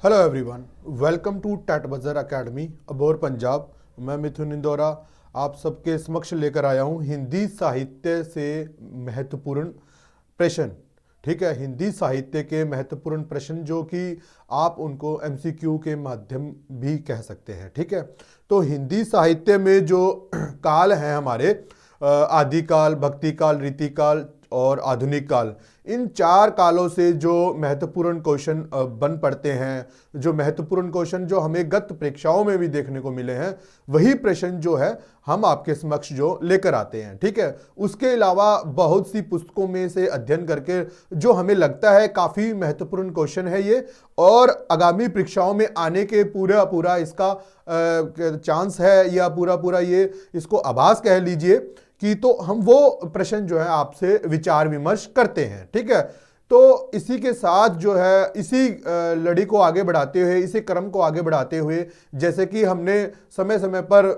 Hello everyone, welcome to टैट बजर academy अबोर पंजाब। मैं मिथुन इंदौरा आप सबके समक्ष लेकर आया हूँ हिंदी साहित्य से महत्वपूर्ण प्रश्न। ठीक है, हिंदी साहित्य के महत्वपूर्ण प्रश्न जो कि आप उनको एमसीक्यू के माध्यम भी कह सकते हैं। ठीक है, तो हिंदी साहित्य में जो काल हैं हमारे आदिकाल, भक्तिकाल, रीतिकाल और आधुनिक काल, इन चार कालों से जो महत्वपूर्ण क्वेश्चन बन पड़ते हैं, जो महत्वपूर्ण क्वेश्चन जो हमें गत परीक्षाओं में भी देखने को मिले हैं, वही प्रश्न जो है हम आपके समक्ष जो लेकर आते हैं। ठीक है, उसके अलावा बहुत सी पुस्तकों में से अध्ययन करके जो हमें लगता है काफ़ी महत्वपूर्ण क्वेश्चन है ये, और आगामी परीक्षाओं में आने के पूरा पूरा इसका चांस है, या पूरा पूरा ये इसको आभास कह लीजिए कि तो हम वो प्रश्न जो है आपसे विचार विमर्श करते हैं। ठीक है, तो इसी के साथ जो है इसी लड़ी को आगे बढ़ाते हुए, इसी क्रम को आगे बढ़ाते हुए, जैसे कि हमने समय समय पर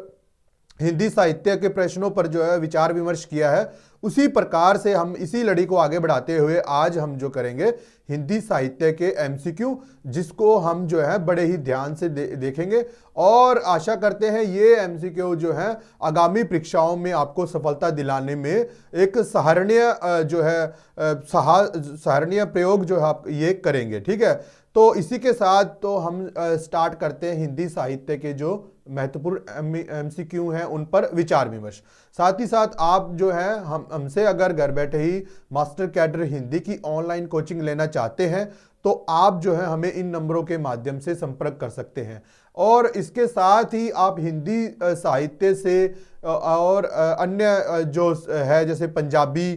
हिंदी साहित्य के प्रश्नों पर जो है विचार विमर्श किया है, उसी प्रकार से हम इसी लड़ी को आगे बढ़ाते हुए आज हम जो करेंगे हिंदी साहित्य के एमसीक्यू, जिसको हम जो है बड़े ही ध्यान से देखेंगे, और आशा करते हैं ये एमसीक्यू जो है आगामी परीक्षाओं में आपको सफलता दिलाने में एक सराहनीय जो है सराहनीय प्रयोग जो है आप ये करेंगे। ठीक है, तो इसी के साथ तो हम स्टार्ट करते हैं हिंदी साहित्य के जो महत्वपूर्ण एमसीक्यू हैं उन पर विचार विमर्श। साथ ही साथ आप जो है हमसे अगर घर बैठे ही मास्टर कैडर हिंदी की ऑनलाइन कोचिंग लेना चाहते हैं तो आप जो है हमें इन नंबरों के माध्यम से संपर्क कर सकते हैं। और इसके साथ ही आप हिंदी साहित्य से और अन्य जो है जैसे पंजाबी,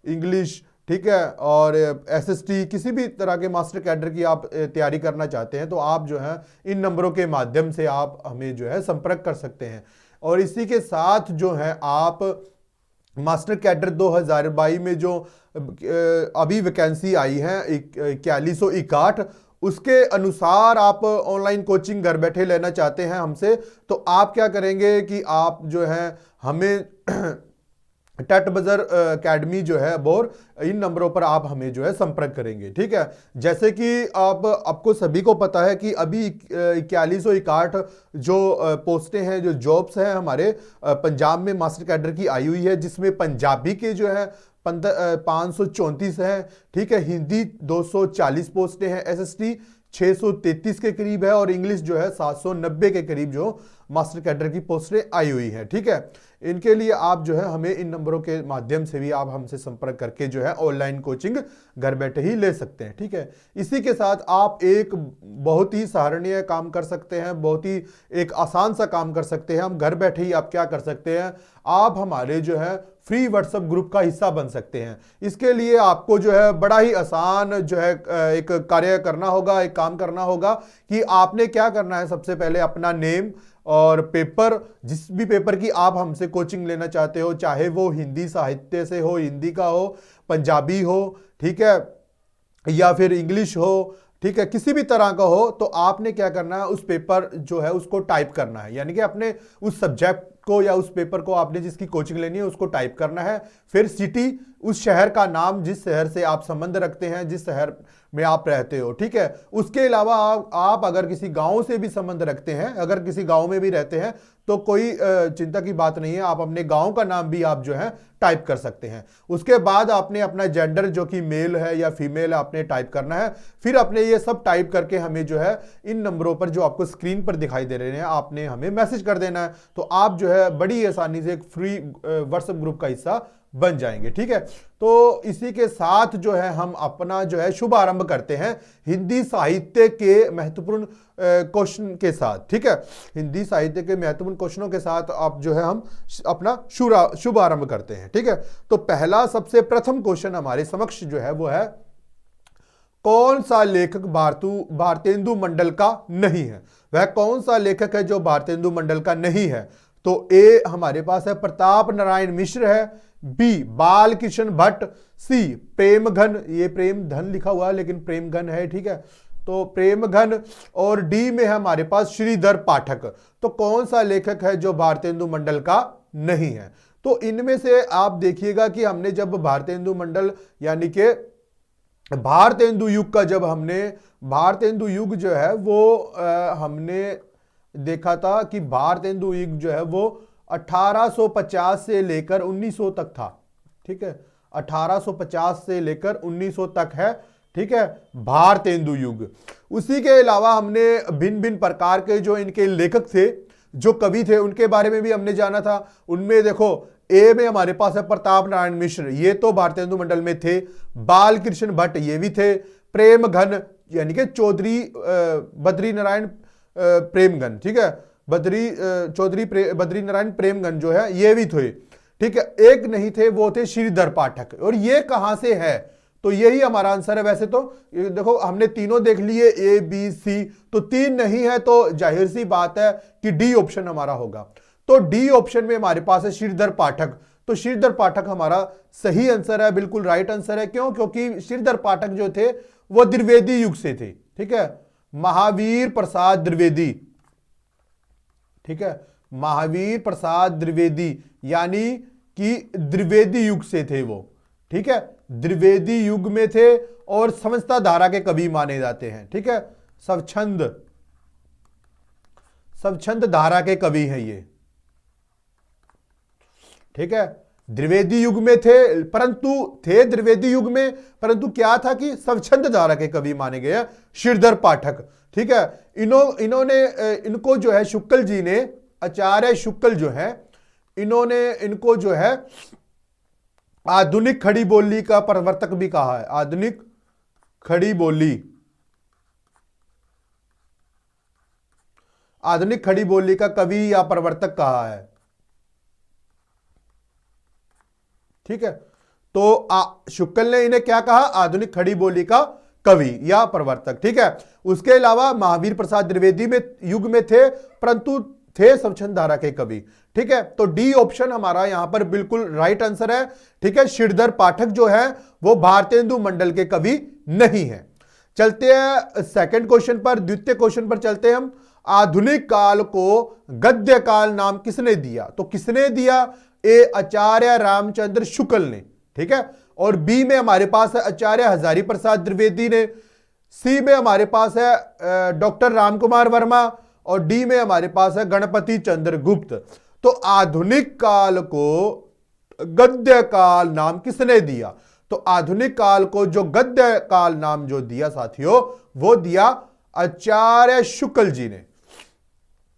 इंग्लिश, ठीक है, और एसएसटी, किसी भी तरह के मास्टर कैडर की आप तैयारी करना चाहते हैं तो आप जो है इन नंबरों के माध्यम से आप हमें जो है संपर्क कर सकते हैं। और इसी के साथ जो है आप मास्टर कैडर 2022 में जो अभी वैकेंसी आई है 4161, उसके अनुसार आप ऑनलाइन कोचिंग घर बैठे लेना चाहते हैं हमसे, तो आप क्या करेंगे कि आप जो है हमें टैट बजर अकेडमी जो है बोर, इन नंबरों पर आप हमें जो है संपर्क करेंगे। ठीक है, जैसे कि आपको सभी को पता है कि अभी 4161 जो पोस्टें हैं, जो जॉब्स हैं हमारे पंजाब में मास्टर कैडर की आई हुई है, जिसमें पंजाबी के जो है 534 हैं। ठीक है, हिंदी 240 पोस्टें हैं, एसएसटी 633 के करीब है, और इंग्लिश जो है 790 के करीब जो मास्टर कैडर की पोस्टें आई हुई हैं। ठीक है, इनके लिए आप जो है हमें इन नंबरों के माध्यम से भी आप हमसे संपर्क करके जो है ऑनलाइन कोचिंग घर बैठे ही ले सकते हैं। ठीक है, इसी के साथ आप एक बहुत ही सराहनीय काम कर सकते हैं, बहुत ही एक आसान सा काम कर सकते हैं। हम घर बैठे ही आप क्या कर सकते हैं, आप हमारे जो है फ्री व्हाट्सएप ग्रुप का हिस्सा बन सकते हैं। इसके लिए आपको जो है बड़ा ही आसान जो है एक कार्य करना होगा, एक काम करना होगा कि आपने क्या करना है, सबसे पहले अपना नेम और पेपर, जिस भी पेपर की आप हमसे कोचिंग लेना चाहते हो, चाहे वो हिंदी साहित्य से हो, हिंदी का हो, पंजाबी हो, ठीक है, या फिर इंग्लिश हो, ठीक है, किसी भी तरह का हो, तो आपने क्या करना है, उस पेपर जो है उसको टाइप करना है, यानी कि अपने उस सब्जेक्ट को या उस पेपर को आपने जिसकी कोचिंग लेनी है उसको टाइप करना है। फिर सिटी, उस शहर का नाम जिस शहर से आप संबंध रखते हैं, जिस शहर में आप रहते हो। ठीक है, उसके अलावा आप अगर किसी गांव से भी संबंध रखते हैं, अगर किसी गांव में भी रहते हैं तो कोई चिंता की बात नहीं है, आप अपने गांव का नाम भी आप जो है टाइप कर सकते हैं। उसके बाद आपने अपना जेंडर जो कि मेल है या फीमेल आपने टाइप करना है। फिर आपने ये सब टाइप करके हमें जो है इन नंबरों पर जो आपको स्क्रीन पर दिखाई दे रहे हैं आपने हमें मैसेज कर देना है, तो आप जो है बड़ी आसानी से एक फ्री व्हाट्सएप ग्रुप का हिस्सा बन जाएंगे। ठीक है, तो इसी के साथ जो है हम अपना जो है शुभ आरंभ करते हैं हिंदी साहित्य के महत्वपूर्ण क्वेश्चन के साथ। ठीक है, हिंदी साहित्य के महत्वपूर्ण क्वेश्चनों के साथ आप जो है हम अपना शुभ आरंभ करते हैं। ठीक है, तो पहला सबसे प्रथम क्वेश्चन हमारे समक्ष जो है वो है, कौन सा लेखक भारतेंदु मंडल का नहीं है? वह कौन सा लेखक है जो भारतेंदु मंडल का नहीं है? तो ए हमारे पास है प्रताप नारायण मिश्र है, बी बाल कृष्ण भट्ट, सी प्रेमघन, ये प्रेम धन लिखा हुआ है लेकिन प्रेमघन है। ठीक है, तो प्रेमघन, और डी में है हमारे पास श्रीधर पाठक। तो कौन सा लेखक है जो भारतेंदु मंडल का नहीं है? तो इनमें से आप देखिएगा कि हमने जब भारतेंदु मंडल यानी कि भारतेंदु युग का जब हमने भारतेंदु युग जो है वो हमने देखा था कि भारतेंदु युग जो है वो 1850 से लेकर 1900 तक था। ठीक है, 1850 से लेकर 1900 तक है। ठीक है, भारतेंदु युग। उसी के अलावा हमने भिन्न भिन्न प्रकार के जो इनके लेखक थे, जो कवि थे, उनके बारे में भी हमने जाना था। उनमें देखो, ए में हमारे पास है प्रताप नारायण मिश्र, ये तो भारतेंदु मंडल में थे। बाल कृष्ण भट्ट ये भी थे। प्रेम घन यानी कि चौधरी बद्री नारायण प्रेमगन, ठीक है, चौधरी बद्री नारायण प्रेमगन जो है ये भी थे। ठीक है, एक नहीं थे, वो थे श्रीधर पाठक। और ये कहां से है, तो यही हमारा आंसर है। वैसे तो देखो हमने तीनों देख लिए, ए बी सी, तो 3 नहीं है, तो जाहिर सी बात है कि डी ऑप्शन हमारा होगा। तो डी ऑप्शन में हमारे पास है श्रीधर पाठक। तो श्रीधर पाठक हमारा सही आंसर है, बिल्कुल राइट आंसर है। क्यों? क्योंकि श्रीधर पाठक जो थे वो द्विवेदी युग से थे। ठीक है, महावीर प्रसाद द्विवेदी, ठीक है, महावीर प्रसाद द्विवेदी यानी कि द्विवेदी युग से थे वो। ठीक है, द्विवेदी युग में थे और समझता धारा के कवि माने जाते हैं। ठीक है, स्वच्छंद धारा के कवि हैं ये। ठीक है, द्विवेदी युग में थे, द्विवेदी युग में, परंतु क्या था कि स्वच्छंद धारा के कवि माने गए श्रीधर पाठक। ठीक है, इनको जो है शुक्ल जी ने, आचार्य शुक्ल जो है, इन्होंने इनको जो है आधुनिक खड़ी बोली का प्रवर्तक भी कहा है। आधुनिक खड़ी बोली का कवि या प्रवर्तक कहा है। ठीक है, तो शुक्ल ने इन्हें क्या कहा? आधुनिक खड़ी बोली का कवि या प्रवर्तक। ठीक है, उसके अलावा महावीर प्रसाद द्विवेदी में युग में थे, परंतु थे स्वच्छंद धारा के कवि। ठीक है, तो डी ऑप्शन हमारा यहां पर बिल्कुल राइट आंसर है। ठीक है, श्रीधर पाठक जो है वो भारतेंदु मंडल के कवि नहीं है। चलते हैं सेकंड क्वेश्चन पर, द्वितीय क्वेश्चन पर चलते हैं हम। आधुनिक काल को गद्य काल नाम किसने दिया? तो किसने दिया? ए आचार्य रामचंद्र शुक्ल ने। ठीक है, और बी में हमारे पास है आचार्य हजारी प्रसाद द्विवेदी ने, सी में हमारे पास है डॉक्टर रामकुमार वर्मा, और डी में हमारे पास है गणपति चंद्र गुप्त। तो आधुनिक काल को गद्य काल नाम किसने दिया? तो आधुनिक काल को जो गद्य काल नाम जो दिया साथियों, वो दिया आचार्य शुक्ल जी ने।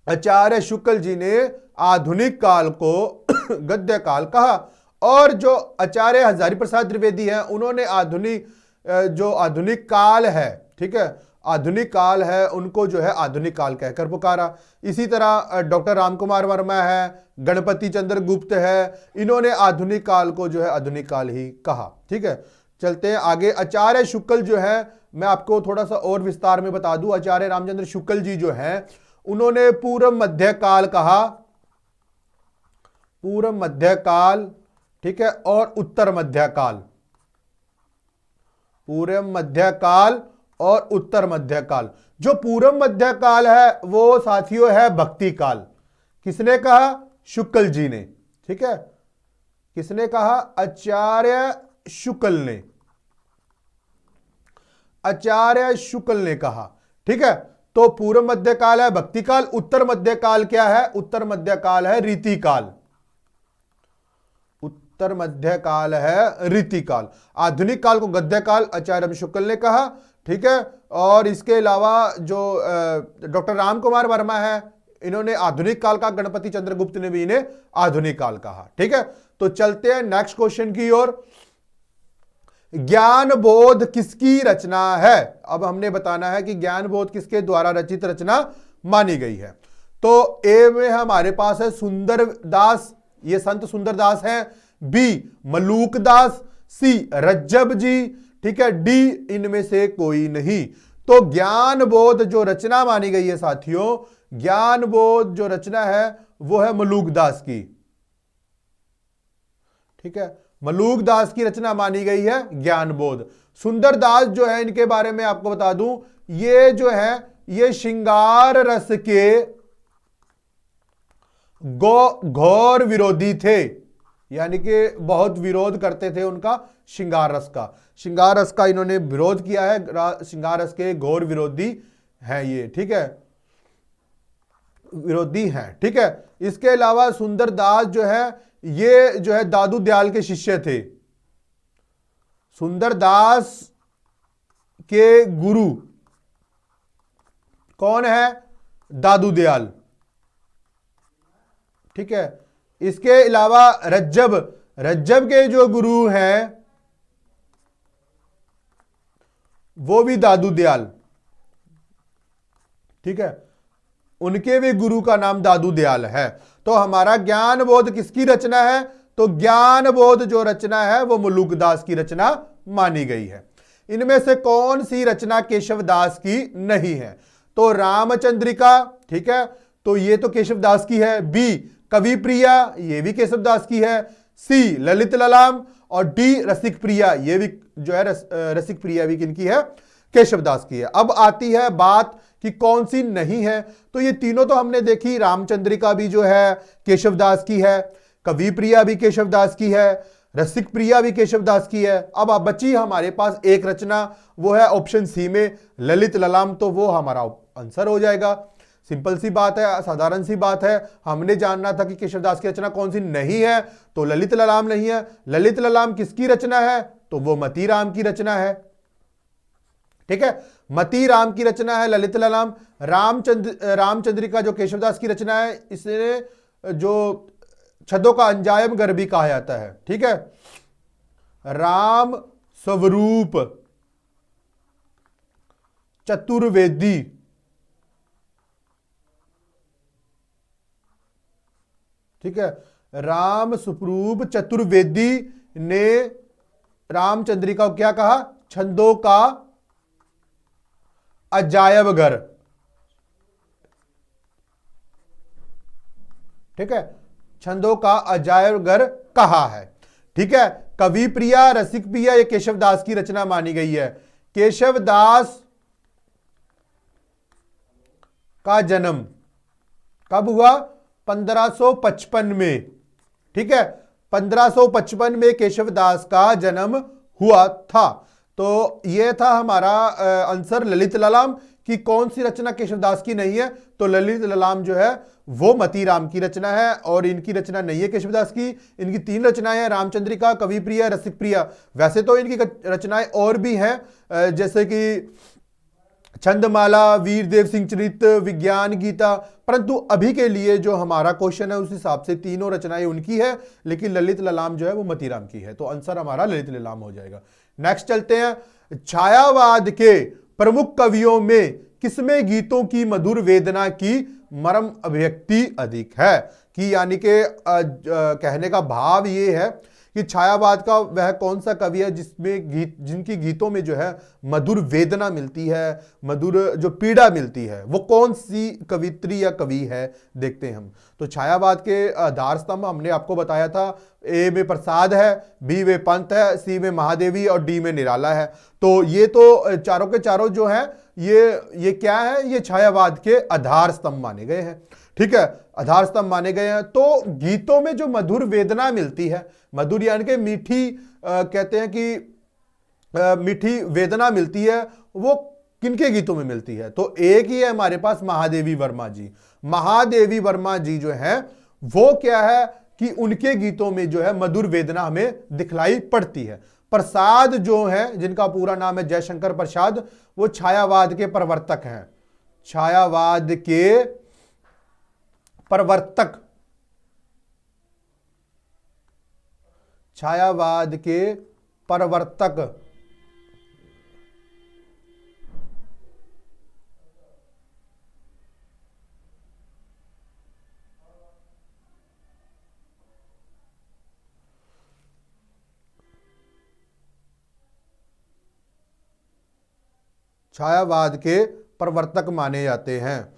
आचार्य शुक्ल जी ने आधुनिक काल को गद्य काल कहा। और जो आचार्य हजारी प्रसाद द्विवेदी हैं, उन्होंने आधुनिक काल है, ठीक है, आधुनिक काल है, उनको जो है आधुनिक काल कहकर पुकारा। इसी तरह डॉक्टर रामकुमार वर्मा है, गणपति चंद्र गुप्त है, इन्होंने आधुनिक काल को जो है आधुनिक काल ही कहा। ठीक है, चलते हैं आगे। आचार्य शुक्ल जो है, मैं आपको थोड़ा सा और विस्तार में बता दूं, आचार्य रामचंद्र शुक्ल जी जो है, उन्होंने पूर्व मध्य काल कहा, पूर्व मध्य काल, ठीक है, और उत्तर मध्य काल, पूर्व मध्य काल और उत्तर मध्य काल। जो पूर्व मध्य काल है वो साथियों है भक्ति काल। किसने कहा? शुक्ल जी ने। ठीक है, किसने कहा? आचार्य शुक्ल ने, आचार्य शुक्ल ने कहा। ठीक है, तो पूर्व मध्य काल है भक्ति काल, उत्तर मध्य काल क्या है? उत्तर मध्य काल है रीति काल, उत्तर मध्य काल है रीति काल। आधुनिक काल को गद्य काल आचार्य शुक्ल ने कहा। ठीक है, और इसके अलावा जो डॉक्टर रामकुमार वर्मा है, इन्होंने आधुनिक काल का, गणपति चंद्रगुप्त ने भी इन्हें आधुनिक काल कहा। ठीक है, तो चलते हैं नेक्स्ट क्वेश्चन की ओर। ज्ञान बोध किसकी रचना है? अब हमने बताना है कि ज्ञान बोध किसके द्वारा रचित रचना मानी गई है। तो ए में हमारे पास है सुंदर दास, ये संत सुंदर दास है। बी मलूक दास, सी रज्जब जी, ठीक है, डी इनमें से कोई नहीं। तो ज्ञान बोध जो रचना मानी गई है साथियों, ज्ञान बोध जो रचना है वो है मलूक दास की। ठीक है, मलूक दास की रचना मानी गई है ज्ञान बोध। सुंदर दास जो है, इनके बारे में आपको बता दूं, ये जो है ये श्रृंगार रस के घोर विरोधी थे, यानी कि बहुत विरोध करते थे उनका श्रृंगार रस का। श्रृंगार रस का इन्होंने विरोध किया है, श्रृंगार रस के घोर विरोधी है ये, ठीक है, विरोधी है, ठीक है। इसके अलावा सुंदरदास जो है ये जो है दादू दयाल के शिष्य थे। सुंदरदास के गुरु कौन है? दादू दयाल, ठीक है। इसके अलावा रज्जब के जो गुरु हैं वो भी दादू दयाल, ठीक है, उनके भी गुरु का नाम दादू दयाल है। तो हमारा ज्ञान बोध किसकी रचना है? तो ज्ञान बोध जो रचना है वो मुलुकदास की रचना मानी गई है। इनमें से कौन सी रचना केशवदास की नहीं है? तो रामचंद्रिका, ठीक है, तो ये तो केशवदास की है। बी कवि प्रिया, ये भी केशवदास की है। सी ललित ललाम और डी रसिक प्रिया, ये भी जो है रसिक प्रिया भी किनकी है? केशवदास की है। अब आती है बात कि कौन सी नहीं है। तो ये तीनों तो हमने देखी, रामचंद्रिका भी जो है केशवदास की है, कवि प्रिया भी केशवदास की है, रसिक प्रिया भी केशवदास की है। अब बची हमारे पास एक रचना, वो है ऑप्शन सी में ललित ललाम, तो वो हमारा आंसर हो जाएगा। सिंपल सी बात है, साधारण सी बात है। हमने जानना था कि केशवदास की रचना कौन सी नहीं है, तो ललित ललाम नहीं है। ललित ललाम किसकी रचना है? तो वो मती राम की रचना है, ठीक है, मती राम की रचना है ललित ललाम। रामचंद्रिका जो केशवदास की रचना है, इसे जो छदों का अंजायम घर भी कहा जाता है, ठीक है। राम स्वरूप चतुर्वेदी, ठीक है, राम स्वरूप चतुर्वेदी ने रामचंद्रिका को क्या कहा? छंदों का अजायब घर, ठीक है, छंदों का अजायब घर कहा है, ठीक है। कवि प्रिया, रसिक प्रिया, ये केशवदास की रचना मानी गई है। केशवदास का जन्म कब हुआ? 1555 में, ठीक है, 1555 में केशवदास का जन्म हुआ था। तो यह था हमारा आंसर ललित ललाम की कौन सी रचना केशवदास की नहीं है? तो ललित ललाम जो है वो मती राम की रचना है और इनकी रचना नहीं है केशवदास की। इनकी तीन रचनाएं हैं, रामचंद्रिका, कवि प्रिया, रसिक प्रिया। वैसे तो इनकी रचनाएं और भी हैं, जैसे कि छंदमाला, वीर देव सिंह चरित, विज्ञान गीता, परंतु अभी के लिए जो हमारा क्वेश्चन है उस हिसाब से तीनों रचनाएं उनकी है, लेकिन ललित ललाम जो है वो मती राम की है। तो आंसर हमारा ललित ललाम हो जाएगा। नेक्स्ट चलते हैं। छायावाद के प्रमुख कवियों में किसमें गीतों की मधुर वेदना की मर्म अभिव्यक्ति अधिक है? कि यानी कि कहने का भाव ये है कि छायावाद का वह कौन सा कवि है जिसमें जिनकी गीतों में जो है मधुर वेदना मिलती है, मधुर जो पीड़ा मिलती है, वो कौन सी कवित्री या कवि है? देखते हैं हम। तो छायावाद के आधार स्तंभ हमने आपको बताया था, ए में प्रसाद है, बी में पंत है, सी में महादेवी और डी में निराला है। तो ये तो चारों के चारों जो है ये क्या है? ये छायावाद के आधार स्तंभ माने गए हैं, ठीक है, आधार स्तंभ माने गए हैं। तो गीतों में जो मधुर वेदना मिलती है, मधुर यानी कि मीठी, कहते हैं कि मीठी वेदना मिलती है, वो किनके गीतों में मिलती है? तो एक ही है हमारे पास, महादेवी वर्मा जी। महादेवी वर्मा जी जो है वो क्या है कि उनके गीतों में जो है मधुर वेदना हमें दिखलाई पड़ती है। प्रसाद जो है, जिनका पूरा नाम है जयशंकर प्रसाद, वो छायावाद के प्रवर्तक हैं, छायावाद के प्रवर्तक, छायावाद के प्रवर्तक। छायावाद के प्रवर्तक माने जाते हैं।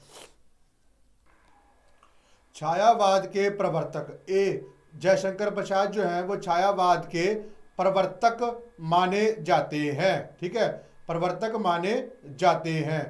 छायावाद के प्रवर्तक ए जयशंकर प्रसाद जो हैं वो छायावाद के प्रवर्तक माने जाते हैं, ठीक है, प्रवर्तक माने जाते हैं,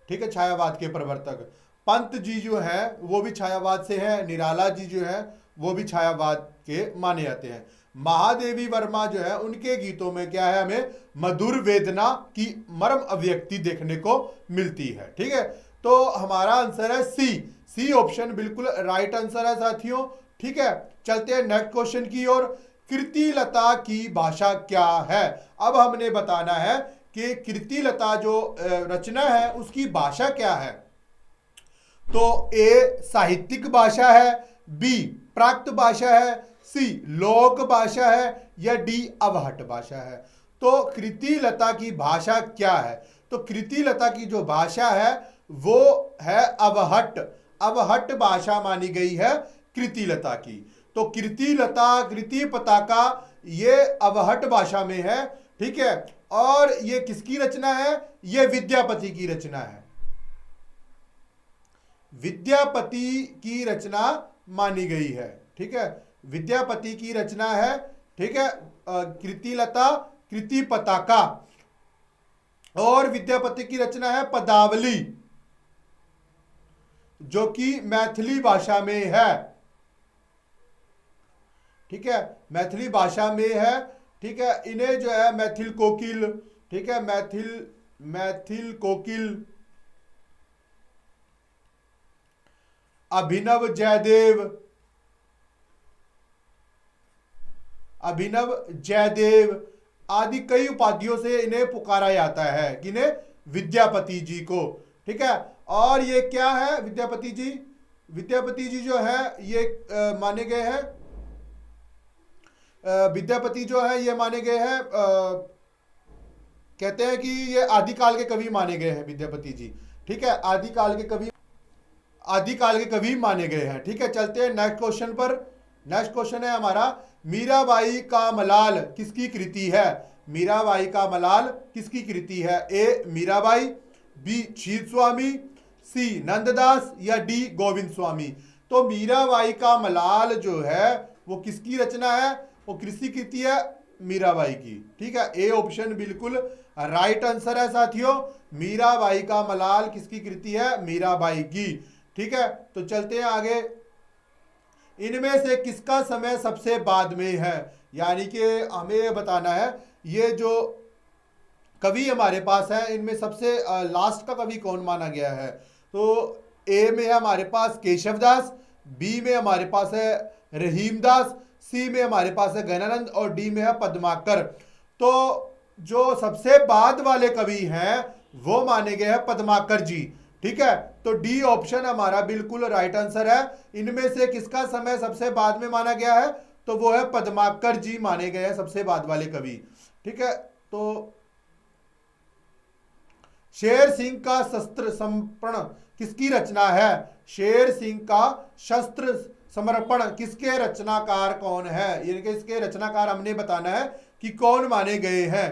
ठीक है, छायावाद के प्रवर्तक। पंत जी जो हैं वो भी छायावाद से हैं, निराला जी जो हैं वो भी छायावाद के माने जाते हैं। महादेवी वर्मा जो है उनके गीतों में क्या है, हमें मधुर वेदना की मर्म अभिव्यक्ति देखने को मिलती है। ठीक है, तो हमारा आंसर है सी ऑप्शन बिल्कुल राइट आंसर है साथियों। ठीक है, चलते हैं नेक्स्ट क्वेश्चन की ओर। कृतिलता की भाषा क्या है? अब हमने बताना है कि कृतिलता जो रचना है उसकी भाषा क्या है। तो ए साहित्यिक भाषा है, बी प्राकृत भाषा है, सी लोक भाषा है, या डी अवहट भाषा है। तो कृतिलता की भाषा क्या है? तो कृतिलता की जो भाषा है वो है अवहट। अवहट भाषा मानी गई है कृतिलता की। तो कृतिलता, कृति पताका ये अवहट भाषा में है। ठीक है, और ये किसकी रचना है? ये विद्यापति की रचना है। विद्यापति की रचना मानी गई है। ठीक है, विद्यापति की रचना है। ठीक है, कृतिलता, कृति पताका, और विद्यापति की रचना है पदावली, जो कि मैथिली भाषा में है। ठीक है, मैथिली भाषा में है। ठीक है, इन्हें जो है मैथिल कोकिल, ठीक है, मैथिल कोकिल, अभिनव जयदेव आदि कई उपाधियों से इन्हें पुकारा जाता है। किन्हें? विद्यापति जी को। ठीक है, और ये क्या है विद्यापति जी? विद्यापति जी जो है ये माने गए हैं, विद्यापति जो है ये माने गए हैं, कहते हैं कि ये आदिकाल के कवि माने गए हैं विद्यापति जी। ठीक है, आदिकाल के कवि माने गए हैं। ठीक है, चलते हैं नेक्स्ट क्वेश्चन पर। नेक्स्ट क्वेश्चन है हमारा, मीराबाई का मलाल किसकी कृति है? मीराबाई का मलाल किसकी कृति है? ए मीराबाई, बी क्षीर स्वामी, सी नंददास, या डी गोविंद स्वामी। तो मीराबाई का मलाल जो है वो किसकी रचना है? वो किसकी कृति है? मीराबाई की। ठीक है, ए ऑप्शन बिल्कुल राइट आंसर है साथियों। मीराबाई का मलाल किसकी कृति है? मीराबाई की। ठीक है, तो चलते हैं आगे। इनमें से किसका समय सबसे बाद में है? यानी कि हमें बताना है ये जो कवि हमारे पास है इनमें सबसे लास्ट का कवि कौन माना गया है। तो ए में है हमारे पास केशवदास, बी में हमारे पास है रहीमदास, सी में हमारे पास है गणानंद, और डी में है पद्माकर। तो जो सबसे बाद वाले कवि हैं वो माने गए हैं पद्माकर जी। ठीक है, तो डी ऑप्शन हमारा बिल्कुल राइट आंसर है। इनमें से किसका समय सबसे बाद में माना गया है? तो वो है पद्माकर जी माने गए हैं सबसे बाद वाले कवि। ठीक है, तो शेर सिंह का शस्त्र समर्पण किसकी रचना है? शेर सिंह का शस्त्र समर्पण किसके रचनाकार कौन है? यानी कि इसके रचनाकार हमने बताना है कि कौन माने गए हैं।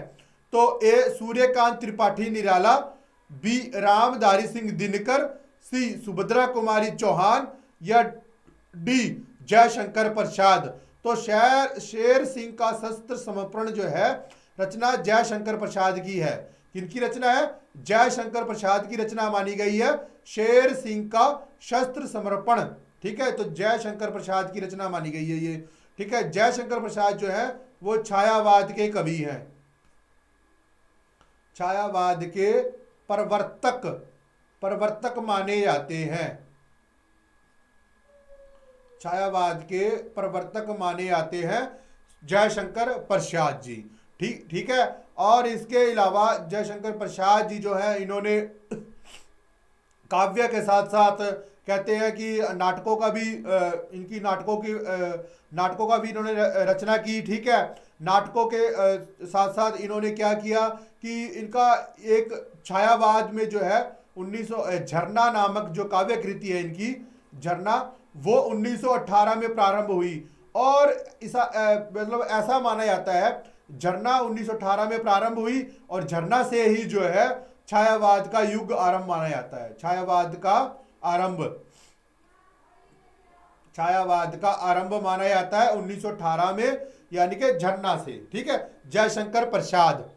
तो ए सूर्यकांत त्रिपाठी निराला, बी रामधारी सिंह दिनकर, सी सुभद्रा कुमारी चौहान, या डी जयशंकर प्रसाद। तो शेर सिंह का शस्त्र समर्पण जो है रचना जयशंकर प्रसाद की है। किनकी रचना है? जयशंकर प्रसाद की रचना मानी गई है शेर सिंह का शस्त्र समर्पण। ठीक है, तो जयशंकर प्रसाद की रचना मानी गई है ये। ठीक है, जयशंकर प्रसाद जो है वो छायावाद के कवि हैं, छायावाद के प्रवर्तक माने जाते हैं, छायावाद के प्रवर्तक माने जाते हैं जयशंकर प्रसाद जी। ठीक है, और इसके अलावा जयशंकर प्रसाद जी जो है इन्होंने काव्य के साथ साथ कहते हैं कि नाटकों का भी नाटकों का भी इन्होंने रचना की। ठीक है, नाटकों के साथ साथ इन्होंने क्या किया कि इनका एक छायावाद में जो है 1900 झरना नामक जो काव्य कृति है इनकी, झरना, वो 1918 में प्रारंभ हुई। और मतलब ऐसा माना जाता है झरना 1918 में प्रारंभ हुई और झरना से ही जो है छायावाद का युग आरंभ माना जाता है। छायावाद का आरंभ माना जाता है 1918 में, यानी कि झरना से। ठीक है, जयशंकर प्रसाद।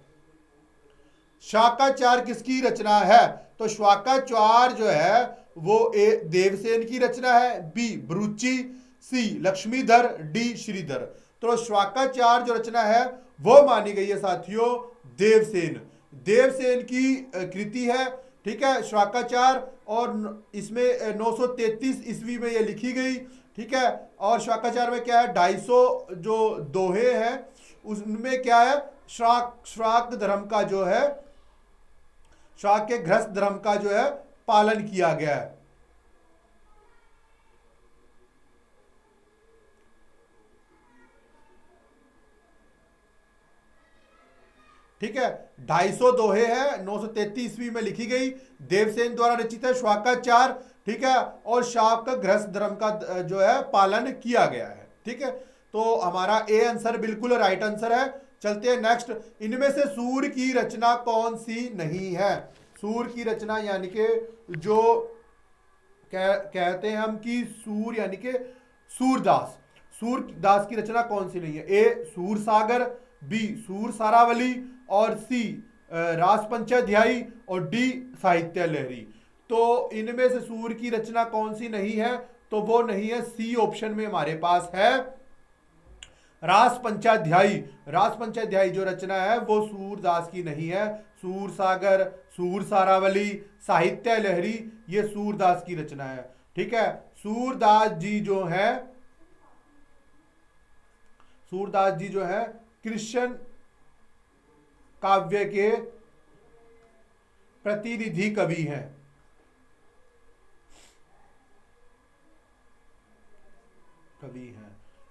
शाकाचार किसकी रचना है? तो शाकाचार जो है वो ए देवसेन की रचना है, बी बरूची, सी लक्ष्मीधर, डी श्रीधर। तो श्वाकाचार जो रचना है वो मानी गई है साथियों देवसेन। देवसेन की कृति है, ठीक है, श्वाकाचार। और इसमें 933 ईस्वी में ये लिखी गई, ठीक है। और श्वाकाचार में क्या है, 250 जो दोहे हैं उसमें क्या है, श्राक धर्म का जो है, श्राक के गृहस्थ धर्म का जो है पालन किया गया है। ठीक है, 250 दोहे है, 933 ईस्वी में लिखी गई, देवसेन द्वारा रचित है श्वाकाचार, ठीक है। और शाक गृहस्थ धर्म का जो है पालन किया गया है, ठीक है। तो हमारा ए आंसर बिल्कुल राइट आंसर है। चलते हैं नेक्स्ट। इनमें से सूर की रचना कौन सी नहीं है? सूर की रचना यानी कि जो कहते हैं हम कि सूर यानी कि सूरदास, सूरदास की रचना कौन सी नहीं है? ए सूर सागर, बी सूर सारावली, और सी रास पंचाध्यायी, और डी साहित्य लहरी। तो इनमें से सूर की रचना कौन सी नहीं है? तो वो नहीं है, सी ऑप्शन में हमारे पास है रास पंचाध्यायी। रास पंचाध्यायी जो रचना है वो सूरदास की नहीं है। सूर सागर, सूर सारावली, साहित्य लहरी ये सूरदास की रचना है, ठीक है। सूरदास जी जो है, सूरदास जी जो है कृष्ण काव्य के प्रतिनिधि कवि हैं,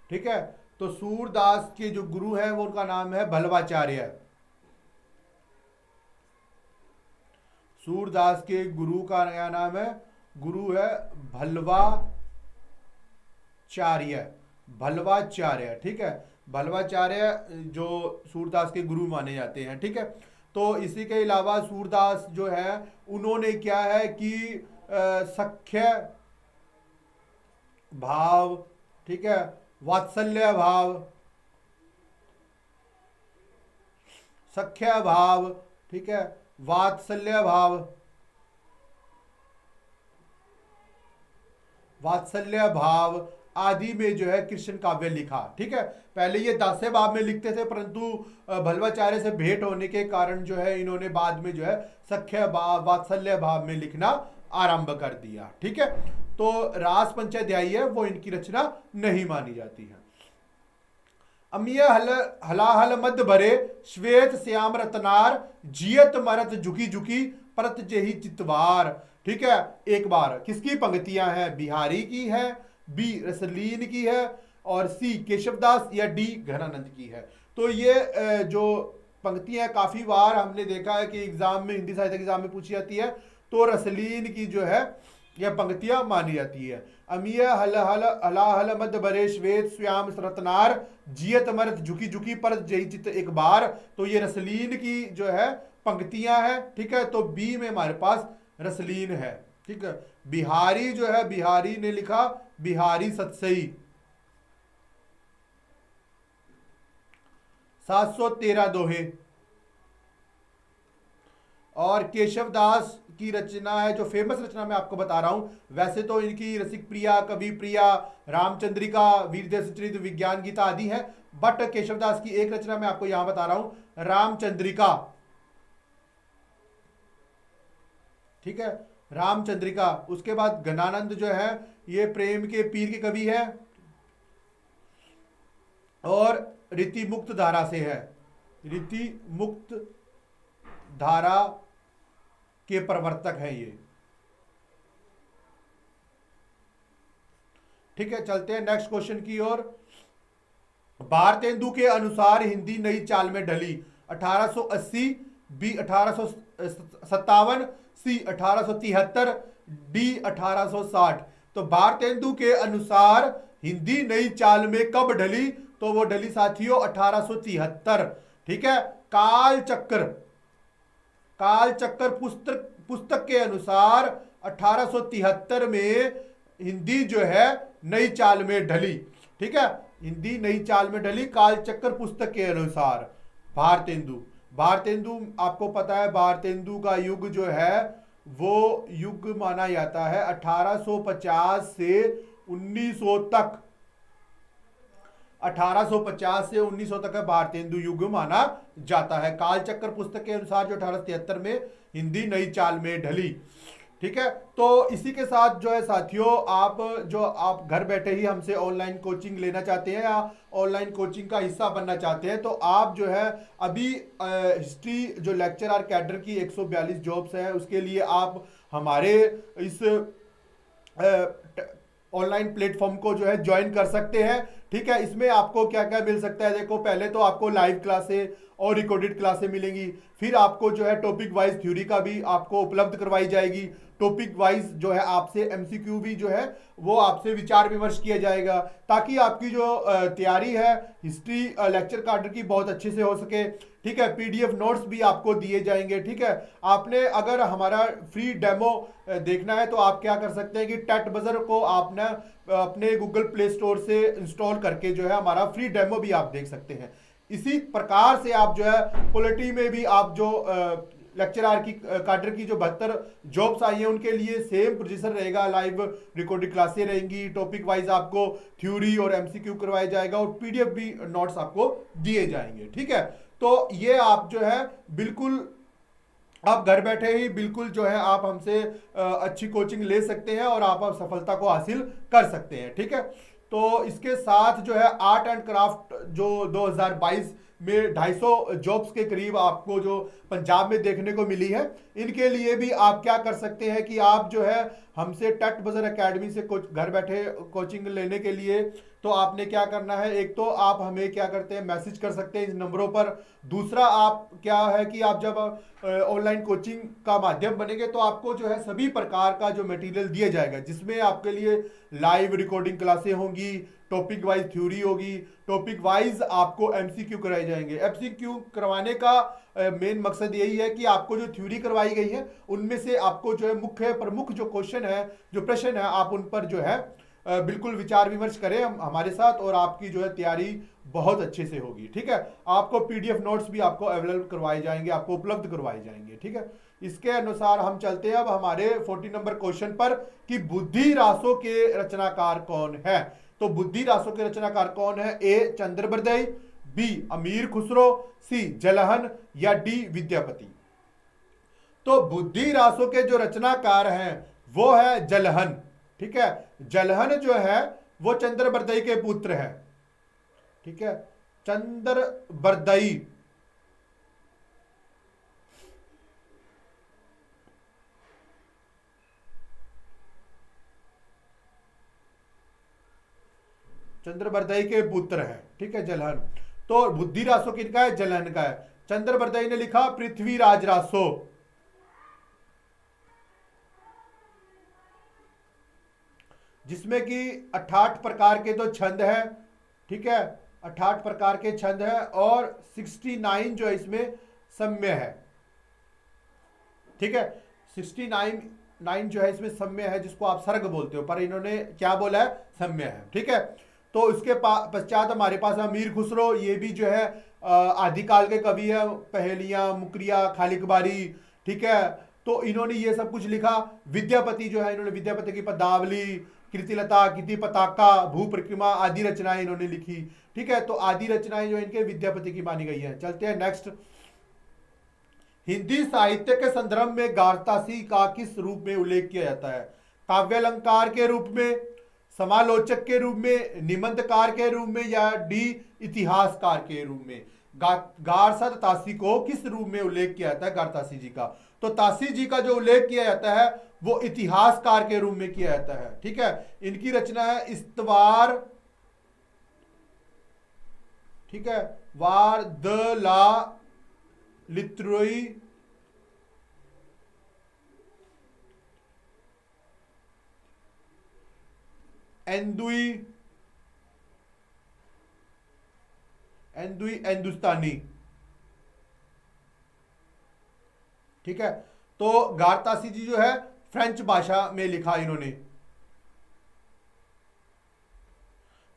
ठीक है। तो सूरदास के जो गुरु हैं वो उनका नाम है भल्वाचार्य। सूरदास के गुरु का क्या नाम है? गुरु है भल्वाचार्य, भल्वाचार्य, ठीक है। भल्वाचार्य जो सूरदास के गुरु माने जाते हैं, ठीक है। तो इसी के अलावा सूरदास जो है उन्होंने क्या है कि सख्य भाव, ठीक है, वात्सल्य भाव, सख्य भाव, ठीक है, वात्सल्य भाव, वात्सल्य भाव आदि में जो है कृष्ण काव्य लिखा, ठीक है। पहले ये 10 भाव में लिखते थे, परंतु भल्वाचार्य से भेंट होने के कारण जो है इन्होंने बाद में जो है सख्य भाव, वात्सल्य भाव में लिखना आरंभ कर दिया, ठीक है। तो रास पंचाध्यायी है वो इनकी रचना नहीं मानी जाती है। अमीय हलाहल मद भरे श्वेत श्याम रतनार, जियत मरत झुकी झुकी परत जेही चितवार, ठीक है। एक बार किसकी पंक्तियां हैं? बिहारी की है, बी रसलीन की है, और सी केशवदास या डी घनानंद की है। तो ये जो पंक्तियां काफी बार हमने देखा है कि एग्जाम में, हिंदी साहित्य के एग्जाम में पूछी जाती है, तो रसलीन की जो है यह पंक्तियां मानी जाती है। अमीय हलाहल मद भरे श्वेत श्याम रतनार, जियत मरत झुकी झुकी परत जेही चित एक बार। तो ये रसलीन की जो है पंक्तियां हैं, ठीक है। तो बी में हमारे पास रसलीन है, ठीक है। बिहारी जो है, बिहारी ने लिखा बिहारी सतसई, 713 दोहे। और केशवदास की रचना है जो फेमस रचना मैं आपको बता रहा हूं, वैसे तो इनकी रसिक प्रिया, कवि प्रिया, रामचंद्रिका, वीरदेव सुचरित, विज्ञान गीता आदि है, बट केशवदास की एक रचना मैं आपको यहां बता रहा हूं, रामचंद्रिका, ठीक है, रामचंद्रिका। उसके बाद घनानंद जो है ये प्रेम के पीर के कवि है और रीति मुक्त धारा से है, रीति मुक्त धारा के प्रवर्तक है ये, ठीक है। चलते हैं नेक्स्ट क्वेश्चन की ओर। भारतेंदु के अनुसार हिंदी नई चाल में ढली, 1880, बी 1857, सी 1873, डी 1860। तो भारतेंदु के अनुसार हिंदी नई चाल में कब ढली? तो वो ढली साथियों 1873, ठीक है। काल चक्र पुस्तक के अनुसार 1873 में हिंदी जो है नई चाल में ढली, ठीक है। हिंदी नई चाल में ढली काल चक्र पुस्तक के अनुसार। भारतेंदु आपको पता है, भारतेंदु का युग जो है वो युग माना जाता है 1850 से 1900 तक। 1850 से 1900 तक का भारतेंदु युग माना जाता है। कालचक्र पुस्तक के अनुसार जो 1873 में हिंदी नई चाल में ढली। ठीक है, तो इसी के साथ जो है साथियों, आप घर बैठे ही हमसे ऑनलाइन कोचिंग लेना चाहते हैं या ऑनलाइन कोचिंग का हिस्सा बनना चाहते हैं, तो आप जो है अभी हिस्ट्री जो लेक्चर आर कैडर की 142 जॉब्स हैं, उसके लिए आप हमारे इस ऑनलाइन प्लेटफॉर्म को जो है ज्वाइन कर सकते हैं। ठीक है, इसमें आपको क्या क्या मिल सकता है, देखो पहले तो आपको लाइव क्लासेस और रिकॉर्डेड क्लासेस मिलेंगी, फिर आपको जो है टॉपिक वाइज थ्योरी का भी आपको उपलब्ध करवाई जाएगी, टॉपिक वाइज जो है आपसे एमसीक्यू भी जो है वो आपसे विचार विमर्श किया जाएगा, ताकि आपकी जो तैयारी है हिस्ट्री लेक्चर कार्ड की बहुत अच्छे से हो सके। ठीक है, पीडीएफ नोट्स भी आपको दिए जाएंगे। ठीक है, आपने अगर हमारा फ्री डेमो देखना है तो आप क्या कर सकते हैं कि टेट बजर को आपने अपने गूगल प्ले स्टोर से इंस्टॉल करके जो है हमारा फ्री डेमो भी आप देख सकते हैं। इसी प्रकार से आप जो है पॉलिटी में भी आप जो लेक्चरर की काडर की जो 72 जॉब्स आई हैं उनके लिए सेम प्रोसीजर रहेगा, लाइव रिकॉर्डेड क्लासें रहेंगी, टॉपिक वाइज आपको थ्योरी और एमसीक्यू करवाया जाएगा और पीडीएफ भी नोट्स आपको दिए जाएंगे। ठीक है, तो ये आप जो है बिल्कुल आप घर बैठे ही बिल्कुल जो है आप हमसे अच्छी कोचिंग ले सकते हैं और आप सफलता को हासिल कर सकते हैं। ठीक है, तो इसके साथ जो है आर्ट एंड क्राफ्ट जो 2022 में 250 जॉब्स के करीब आपको जो पंजाब में देखने को मिली है, इनके लिए भी आप क्या कर सकते हैं कि आप जो है हमसे टेट बजर एकेडमी से घर बैठे कोचिंग लेने के लिए तो आपने क्या करना है, एक तो आप हमें क्या करते हैं मैसेज कर सकते हैं इस नंबरों पर। दूसरा आप क्या है कि आप जब ऑनलाइन कोचिंग का माध्यम बनेंगे तो आपको जो है सभी प्रकार का जो मटेरियल दिया जाएगा, जिसमें आपके लिए लाइव रिकॉर्डिंग क्लासें होंगी, टॉपिक वाइज थ्योरी होगी, टॉपिक वाइज आपको एमसीक्यू कराए जाएंगे। एमसीक्यू करवाने का मेन मकसद यही है कि आपको जो थ्योरी करवाई गई है उनमें से आपको जो है मुख्य प्रमुख जो क्वेश्चन है, जो प्रश्न है, आप उन पर जो है बिल्कुल विचार विमर्श करें हमारे साथ और आपकी जो है तैयारी बहुत अच्छे से होगी। ठीक है, आपको पीडीएफ नोट्स भी आपको अवेलेबल करवाए जाएंगे, आपको उपलब्ध करवाए जाएंगे। ठीक है, इसके अनुसार हम चलते हैं अब हमारे 40 नंबर क्वेश्चन पर कि बुद्धि रासों के रचनाकार कौन है। तो बुद्धि रासों के रचनाकार कौन है? ए चंद्रबरदई, बी अमीर खुसरो, सी जलहन या डी विद्यापति। तो बुद्धि रासों के जो रचनाकार हैं वो है जलहन। ठीक है, जलहन जो है वो चंद्रबरदई के पुत्र है। ठीक है, चंद्रबरदई चंद्रबरदई के पुत्र है। ठीक है, जलहन। तो बुद्धि रासो किनका है? जलहन का है। चंद्रबरदई ने लिखा पृथ्वीराज रासो, जिसमें कि 68 प्रकार के तो छंद है। ठीक है, 68 प्रकार के छंद है और 69 जो है इसमें सम्य है। ठीक है, 69 जो है इसमें सम्य है, जिसको आप सर्ग बोलते हो, पर इन्होंने क्या बोला है? सम्य है। ठीक है, तो इसके पश्चात हमारे पास अमीर खुसरो, ये भी जो है आदिकाल के कवि है, पहेलियां, मुकरिया, खालिकबारी। ठीक है, तो इन्होंने ये सब कुछ लिखा। विद्यापति जो है, इन्होंने विद्यापति की पदावली, कृतिलता, कृति पताका, भू परिक्रमा आदि रचनाएं इन्होंने लिखी। ठीक है, तो आदि रचनाएं जो इनके विद्यापति की मानी गई है। चलते हैं नेक्स्ट। हिंदी साहित्य के संदर्भ में गारतासी का किस रूप में उल्लेख किया जाता है? काव्यालंकार के रूप में, समालोचक के रूप में, निबंधकार के रूप में या डी इतिहासकार के रूप में? गारसा तासी को किस रूप में उल्लेख किया जाता है? गारतासी जी का। तो तासी जी का जो उल्लेख किया जाता है वो इतिहासकार के रूप में किया जाता है। ठीक है, इनकी रचना है इस्तवार, ठीक है, वार द ला लित्रोई, एंदुई हिंदुस्तानी। ठीक है, तो गारतासी जी जो है फ्रेंच भाषा में लिखा इन्होंने।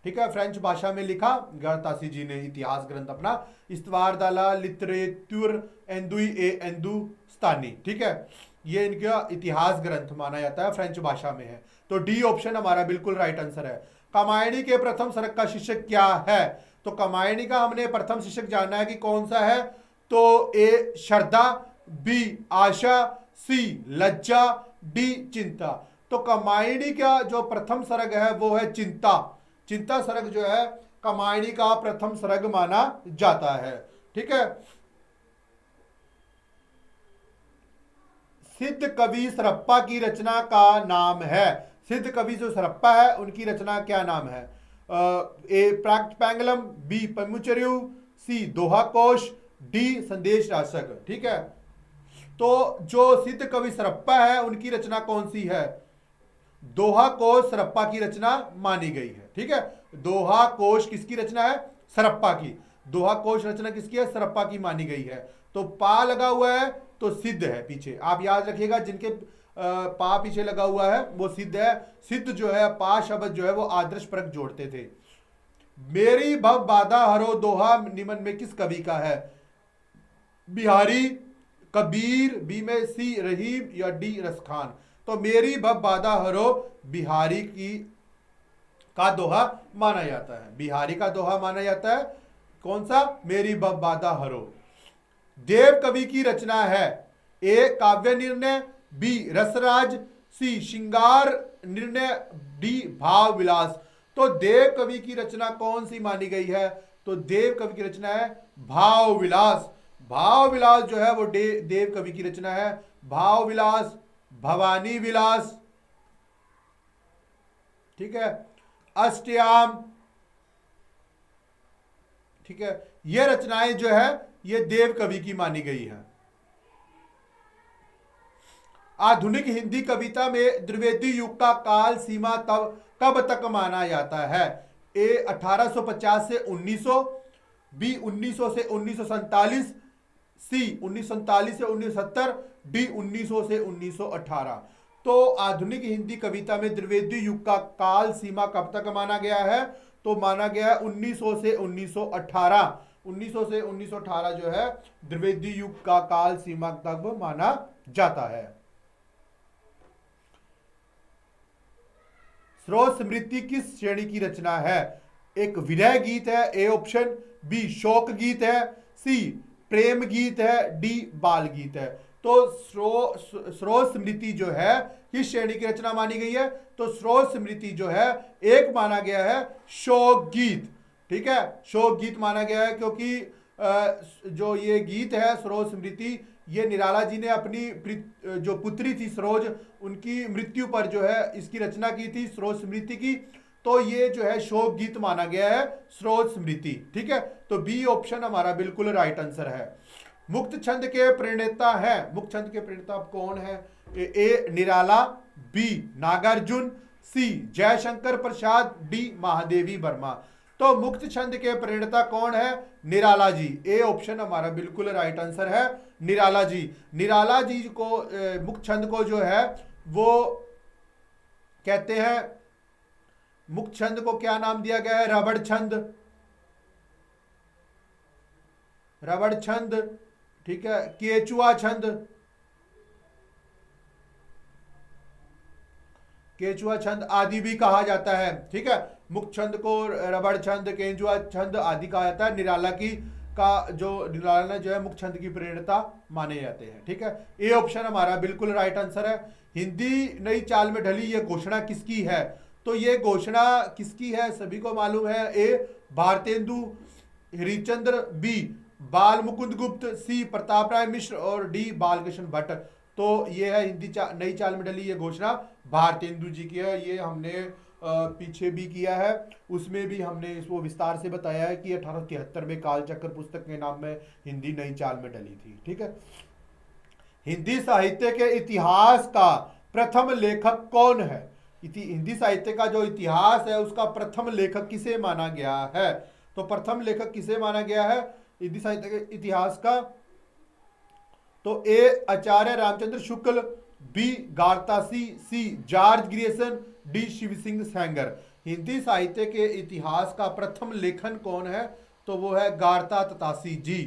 ठीक है, फ्रेंच भाषा में लिखा गारतासी जी ने इतिहास ग्रंथ अपना, इस्तवार दाला लिटरेचर एंदुई ए एंदुस्तानी। ठीक है, ये इनका इतिहास ग्रंथ माना जाता है, फ्रेंच भाषा में है। तो डी ऑप्शन हमारा बिल्कुल राइट आंसर है। कामायनी के प्रथम सर्ग का शीर्षक क्या है? तो कामायनी का हमने प्रथम शीर्षक जाना है कि कौन सा है। तो ए श्रद्धा, बी आशा, सी लज्जा, डी चिंता। तो कामायनी का जो प्रथम सर्ग है वो है चिंता। चिंता सर्ग जो है कामायनी का प्रथम सर्ग माना जाता है। ठीक है। सिद्ध कवि सरप्पा की रचना का नाम है। सिद्ध कवि जो सरप्पा है उनकी रचना क्या नाम है? ए प्राक्तपैंगलम, बी पमुचर्यु, सी दोहा कोश, डी संदेश राशक। ठीक है। तो जो सिद्ध कवि सरप्पा है उनकी रचना कौन सी है? दोहा कोश सरप्पा की रचना मानी गई है। ठीक है। दोहा कोश किसकी रचना है? सरप्पा की। दोहा कोश रचना किसकी है? सरप्पा की मानी गई है। तो पा लगा हुआ है तो सिद्ध है पीछे। आप याद रखिएगा जिनके पा पीछे लगा हुआ है वो सिद्ध है। सिद्ध जो है पा शब्द जो है वो आदर्श परक जोड़ते थे। मेरी भव बाधा हरो दोहा निम्न में किस कवि का है? बिहारी, कबीर, बी में सी रहीम या डी रसखान। तो मेरी भव बाधा हरो बिहारी की का दोहा माना जाता है। बिहारी का दोहा माना जाता है। कौन सा? मेरी भव बाधा हरो। देव कवि की रचना है। ए काव्य निर्णय, बी रसराज, सी श्रृंगार निर्णय, डी भाव विलास। तो देव कवि की रचना कौन सी मानी गई है? तो देव कवि की रचना है भाव विलास। भाव विलास जो है वो देव कवि की रचना है। भाव विलास, भवानी विलास, ठीक है, अष्टयाम, ठीक है, ये रचनाएं जो है ये देव कवि की मानी गई है। आधुनिक हिंदी कविता में द्विवेदी युग का काल सीमा तब कब तक माना जाता है? ए 1850 से 1900, बी 1900 से 1947, सी 1947 से 1970, डी 1900 से 1918। तो आधुनिक हिंदी कविता में द्विवेदी युग का काल सीमा कब तक माना गया है? तो माना गया है 1900 से 1918। 1900 से 1918 जो है द्विवेदी युग का काल सीमा तक माना जाता है। स्रोत स्मृति किस श्रेणी की रचना है? एक विरह गीत है ए ऑप्शन, बी शोक गीत है, सी प्रेम गीत है, डी बाल गीत है। तो स्रोत स्मृति जो है किस श्रेणी की रचना मानी गई है? तो स्रोत स्मृति जो है एक माना गया है शोक गीत। ठीक है, शोक गीत माना गया है क्योंकि जो ये गीत है स्रोत स्मृति, ये निराला जी ने अपनी जो पुत्री थी सरोज, उनकी मृत्यु पर जो है इसकी रचना की थी स्रोत स्मृति की। तो ये जो है शोक गीत माना गया है स्रोत स्मृति। ठीक है, तो बी ऑप्शन हमारा बिल्कुल राइट आंसर है। मुक्त छंद के प्रणेता है। मुक्त छंद के प्रणेता कौन है? ए निराला, बी नागार्जुन, सी जयशंकर प्रसाद, डी महादेवी वर्मा। तो मुक्त छंद के प्रणेता कौन है? निराला जी। ए ऑप्शन हमारा बिल्कुल राइट आंसर है, निराला जी। निराला जी को मुक्त छंद को जो है वो कहते हैं, मुक्त छंद को क्या नाम दिया गया है? रबड़ छंद, रबड़ छंद, ठीक है, केचुआ छंद, केचुआ छंद आदि भी कहा जाता है। ठीक है, मुक्त छंद को रबड़ छंद, केचुआ छंद आदि कहा जाता है। निराला की का जो निराला जो है मुक्त छंद की प्रेरणा माने जाते हैं। ठीक है, ए ऑप्शन हमारा बिल्कुल राइट आंसर है। हिंदी नई चाल में ढली ये घोषणा किसकी है? तो ये घोषणा किसकी है सभी को मालूम है। ए भारतेंदु हरिश्चंद्र, बी बाल मुकुंद गुप्त, सी प्रताप राय मिश्र और डी बालकृष्ण भट्ट। तो ये है हिंदी नई चाल में ढली ये घोषणा भारतेंदु जी की है। ये हमने पीछे भी किया है, उसमें भी हमने इसको विस्तार से बताया है कि 1873 में कालचक्र पुस्तक के नाम में हिंदी नई चाल में डली थी। ठीक है, हिंदी साहित्य के इतिहास का प्रथम लेखक कौन है? हिंदी साहित्य का जो इतिहास है उसका प्रथम लेखक किसे माना गया है? तो प्रथम लेखक किसे माना गया है हिंदी साहित्य के इतिहास का? तो A Acharya Ramchandra Shukla, B Garcin de Tassy, C George Grierson, D Shiv Singh Sengar. Hindi साहित्य के इतिहास का प्रथम लेखन कौन है? तो वो है गारतासी जी।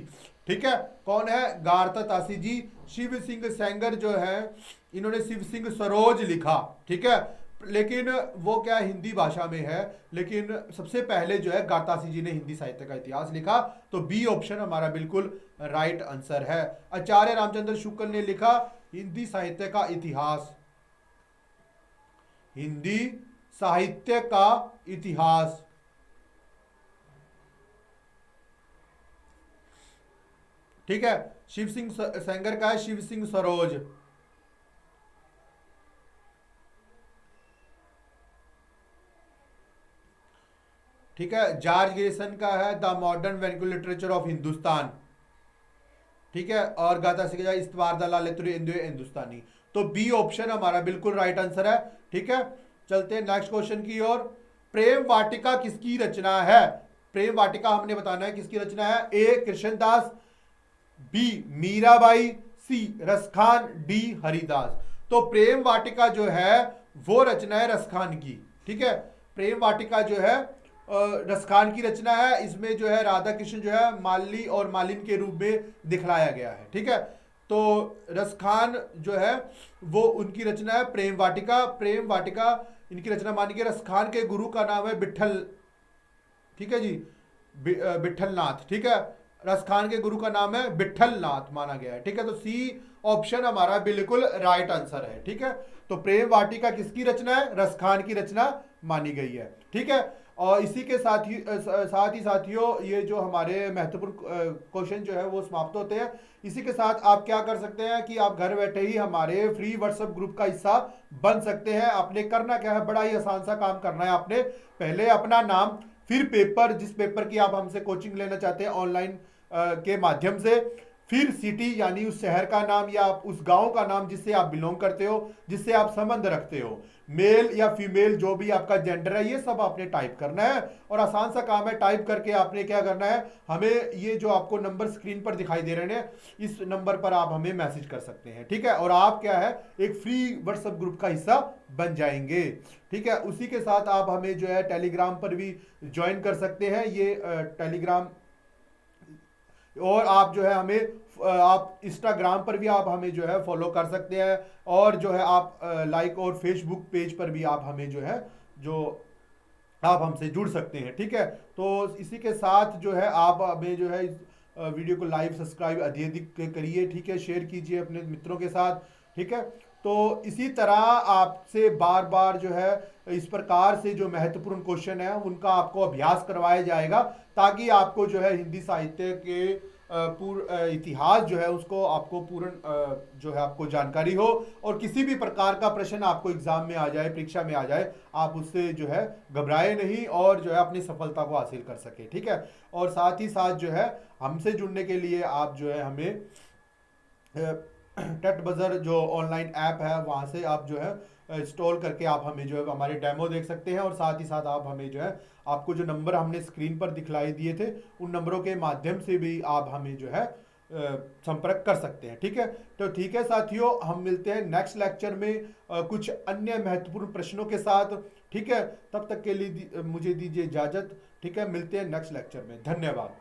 ठीक है, कौन है? गारतासी जी। शिव सिंह सेंगर जो है इन्होंने शिव सिंह सरोज लिखा। ठीक है, लेकिन वो क्या हिंदी भाषा में है, लेकिन सबसे पहले जो है गातासी जी ने हिंदी साहित्य का इतिहास लिखा। तो बी ऑप्शन हमारा बिल्कुल राइट आंसर है। आचार्य रामचंद्र शुक्ल ने लिखा हिंदी साहित्य का इतिहास, हिंदी साहित्य का इतिहास। ठीक है, शिव सिंह सेंगर का है शिव सिंह सरोज। ठीक है, जॉर्ज ग्रेसन का है the modern vernacular literature of Hindustan. ठीक है, और गाता सीखा जाए इस्तवार दलाल हिंदुस्तानी। तो बी ऑप्शन हमारा बिल्कुल राइट आंसर है। ठीक है, चलते हैं नेक्स्ट क्वेश्चन की ओर। प्रेम वाटिका किसकी रचना है? प्रेम वाटिका हमने बताना है किसकी रचना है। ए कृष्णदास, बी मीराबाई, सी रसखान, डी हरिदास। तो प्रेम वाटिका जो है वो रचना है रसखान की। ठीक है, प्रेम वाटिका जो है रसखान की रचना है। इसमें जो है राधा कृष्ण जो है माली और मालिन के रूप में दिखलाया गया है। ठीक है, तो रसखान जो है वो उनकी रचना है प्रेम वाटिका। प्रेम वाटिका इनकी रचना मानी गई। रसखान के गुरु का नाम है विठल। ठीक है जी, विठल नाथ। ठीक है, रसखान के गुरु का नाम है विठल नाथ माना गया है। ठीक है, तो सी ऑप्शन हमारा बिल्कुल राइट आंसर है। ठीक है, तो प्रेम वाटिका किसकी रचना है? रसखान की रचना मानी गई है। ठीक है, और इसी के साथ ही साथियों ये जो हमारे महत्वपूर्ण क्वेश्चन जो है वो समाप्त होते हैं। इसी के साथ आप क्या कर सकते हैं कि आप घर बैठे ही हमारे फ्री व्हाट्सएप ग्रुप का हिस्सा बन सकते हैं। आपने करना क्या है, बड़ा ही आसान सा काम करना है। आपने पहले अपना नाम, फिर पेपर, जिस पेपर की आप हमसे कोचिंग लेना चाहते हैं ऑनलाइन के माध्यम से, फिर सिटी यानी उस शहर का नाम या उस गांव का नाम जिससे आप बिलोंग करते हो, जिससे आप संबंध रखते हो, मेल या फीमेल जो भी आपका जेंडर है, ये सब आपने टाइप करना है। और आसान सा काम है, टाइप करके आपने क्या करना है, हमें ये जो आपको नंबर स्क्रीन पर दिखाई दे रहे हैं इस नंबर पर आप हमें मैसेज कर सकते हैं। ठीक है, और आप क्या है एक फ्री व्हाट्सएप ग्रुप का हिस्सा बन जाएंगे। ठीक है, उसी के साथ आप हमें जो है टेलीग्राम पर भी ज्वाइन कर सकते हैं। ये टेलीग्राम, और आप जो है हमें आप इंस्टाग्राम पर भी आप हमें जो है फॉलो कर सकते हैं। और जो है आप लाइक और फेसबुक पेज पर भी आप हमें जो है जो आप हमसे जुड़ सकते हैं। ठीक है, तो इसी के साथ जो है आप हमें जो है इस वीडियो को लाइव सब्सक्राइब अधिक करिए। ठीक है, शेयर कीजिए अपने मित्रों के साथ। ठीक है, तो इसी तरह आपसे बार बार जो है इस प्रकार से जो महत्वपूर्ण क्वेश्चन है उनका आपको अभ्यास करवाया जाएगा, ताकि आपको जो है हिंदी साहित्य के इतिहास जो है उसको आपको पूर्ण जो है आपको जानकारी हो, और किसी भी प्रकार का प्रश्न आपको एग्जाम में आ जाए, परीक्षा में आ जाए, आप उससे जो है घबराए नहीं और जो है अपनी सफलता को हासिल कर सके। ठीक है, और साथ ही साथ जो है हमसे जुड़ने के लिए आप जो है हमें टेट बजर जो ऑनलाइन ऐप है वहाँ से आप जो है इंस्टॉल करके आप हमें जो है हमारे डेमो देख सकते हैं। और साथ ही साथ आप हमें जो है आपको जो नंबर हमने स्क्रीन पर दिखलाई दिए थे उन नंबरों के माध्यम से भी आप हमें जो है संपर्क कर सकते हैं। ठीक है, तो ठीक है साथियों, हम मिलते हैं नेक्स्ट लेक्चर में कुछ अन्य महत्वपूर्ण प्रश्नों के साथ। ठीक है, तब तक के लिए मुझे दीजिए इजाजत। ठीक है, मिलते हैं नेक्स्ट लेक्चर में। धन्यवाद।